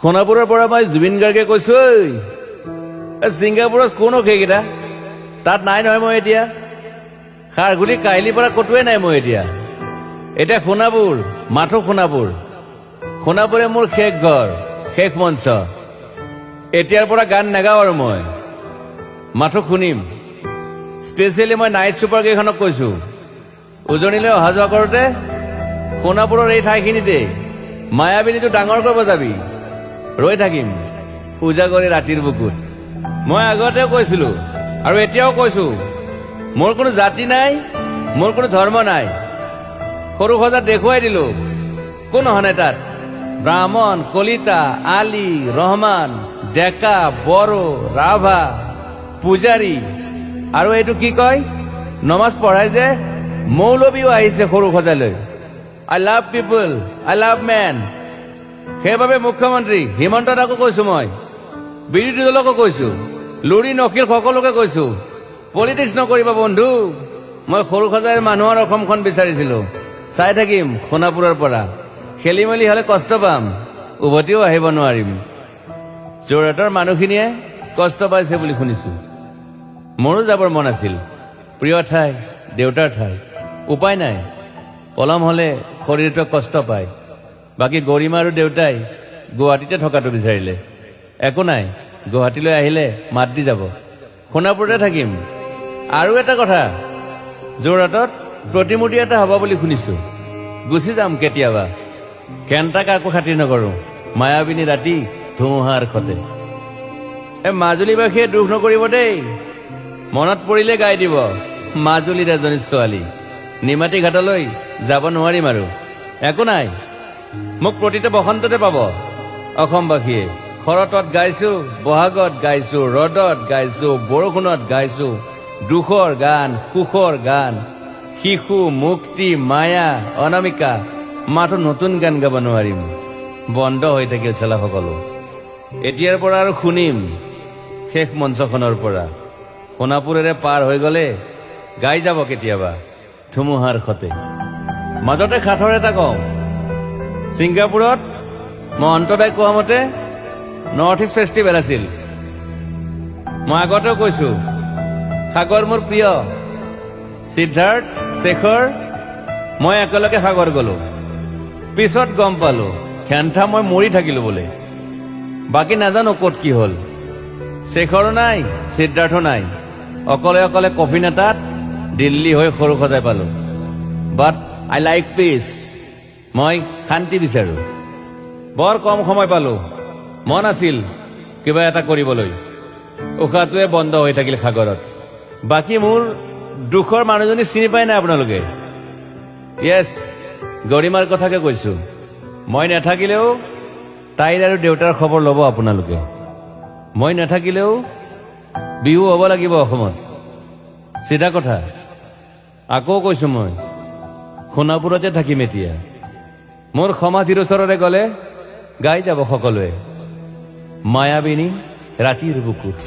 সোণাপুৰৰ পৰা মই জুবিন গাৰ্গে কৈছো, ছিংগাপুৰত কোনো সেইকেইটা তাত নাই নহয়। মই এতিয়া খাৰঘুলি কাহিলীৰ পৰা ক'তোৱে নাই। মই এতিয়া সোণাপুৰ, মাথো সোণাপুৰ। সোণাপুৰে মোৰ শেষ ঘৰ, শেষ মঞ্চ। এতিয়াৰ পৰা গান নাগাওঁ আৰু মই মাথো শুনিম। স্পেচিয়েলি মই নাইট ছুপাৰ কেইখনক কৈছো, উজনিলৈ অহা যোৱা কৰোঁতে সোণাপুৰৰ এই ঠাইখিনিতে মায়াবিনীটো ডাঙৰকৈ বজাবি। ৰৈ থাকিম উজাগৰে ৰাতিৰ বুকুত। মই আগতেও কৈছিলো আৰু এতিয়াও কৈছো, মোৰ কোনো জাতি নাই, মোৰ কোনো ধৰ্ম নাই। সৰু সজাত দেখুৱাই দিলো কোন হনে তাত ব্ৰাহ্মণ, কলিতা, আলী, ৰহমান, ডেকা, বড়ো, ৰাভা, পূজাৰী আৰু এইটো কি কয় নমাজ পঢ়াই যে মৌলবীও আহিছে সৰু সজালৈ। I love people, I love man. সেইবাবে মুখ্যমন্ত্ৰী হিমন্ত দাকো কৈছো, মই বিৰোধী দলকো কৈছো, লুৰি নকিল সকলোকে কৈছো, পলিটিক্স নকৰিবা বন্ধু। মই সৰু সজাইৰ মানুহৰ অসমখন বিচাৰিছিলো। চাই থাকিম সোণাপুৰৰ পৰা। খেলি মেলি হলে কষ্ট পাম, উভতিও আহিব নোৱাৰিম। যোৰহাটৰ মানুহখিনিয়ে কষ্ট পাইছে বুলি শুনিছো। মোৰো যাবৰ মন আছিল। প্ৰিয় ঠাই, দেউতাৰ ঠাই। উপায় নাই, পলম হলে শৰীৰটো কষ্ট পায়। বাকী গৰিমা আৰু দেউতাই গুৱাহাটীতে থকাটো বিচাৰিলে। একো নাই, গুৱাহাটীলৈ আহিলে মাত দি যাব। সোণাপুৰতে থাকিম। আৰু এটা কথা, যোৰহাটত প্ৰতিমূৰ্তি এটা হ'ব বুলি শুনিছো। গুচি যাম কেতিয়াবা। কেণ্টা কাকো খাতিৰ নকৰো। মায়াবিনী ৰাতি ধুমুহাৰ সতে। মাজুলীবাসীয়ে দুখ নকৰিব দেই। মনত পৰিলে গাই দিব মাজুলীৰ এজনী ছোৱালী। নিমাতী ঘাটলৈ যাব নোৱাৰিম আৰু। একো নাই, মোক প্ৰতিটো বসন্ততে পাব অসমবাসীয়ে। শৰতত গাইছো, বহাগত গাইছো, ৰ'দত গাইছো, বৰষুণত গাইছো। দুখৰ গান, সুখৰ গান, শিশু, মুক্তি, মায়া, অনামিকা। মাথো নতুন গান গাব নোৱাৰিম। বন্ধ হৈ থাকিল চেলা সকলো। এতিয়াৰ পৰা আৰু শুনিম শেষ মঞ্চখনৰ পৰা। সোণাপুৰেৰে পাৰ হৈ গলে গাই যাব কেতিয়াবা ধুমুহাৰ সতে। মাজতে সাঁথৰ এটা কওঁ, ছিংগাপুৰত মহন্তদাই কোৱা মতে নৰ্থ ইষ্ট ফেষ্টিভেল আছিল। মই আগতেও কৈছো, সাগৰ মোৰ প্ৰিয়। সিদ্ধাৰ্থ, শেখৰ, মই একেলগে সাগৰ গলো। পিছত গম পালো খেন্থা মই মৰি থাকিলো বোলে। বাকী নাজানো ক'ত কি হ'ল। শেখৰো নাই, সিদ্ধাৰ্থো নাই। অকলে অকলে কফি নেতাত দিল্লী হৈ সৰু সজাই পালো। বাট আই লাইক পিচ। মই শান্তি বিচাৰো। বৰ কম সময় পালো। মন আছিল কিবা এটা কৰিবলৈ। উশাহটোৱে বন্ধ হৈ থাকিল সাগৰত। বাকী মোৰ দুখৰ মানুহজনী চিনি পাই নাই আপোনালোকে? য়েছ, গৰিমাৰ কথাকে কৈছো। মই নাথাকিলেও তাইৰ আৰু দেউতাৰ খবৰ ল'ব আপোনালোকে। মই নাথাকিলেও বিহু হ'ব লাগিব অসমত। চিধা কথা। আকৌ কৈছো, মই সোণাপুৰতে থাকিম এতিয়া। মোৰ সমাধিৰ ওচৰৰে গলে গাই যাব সকলোৱে মায়াবিনী ৰাতিৰ বুকুত।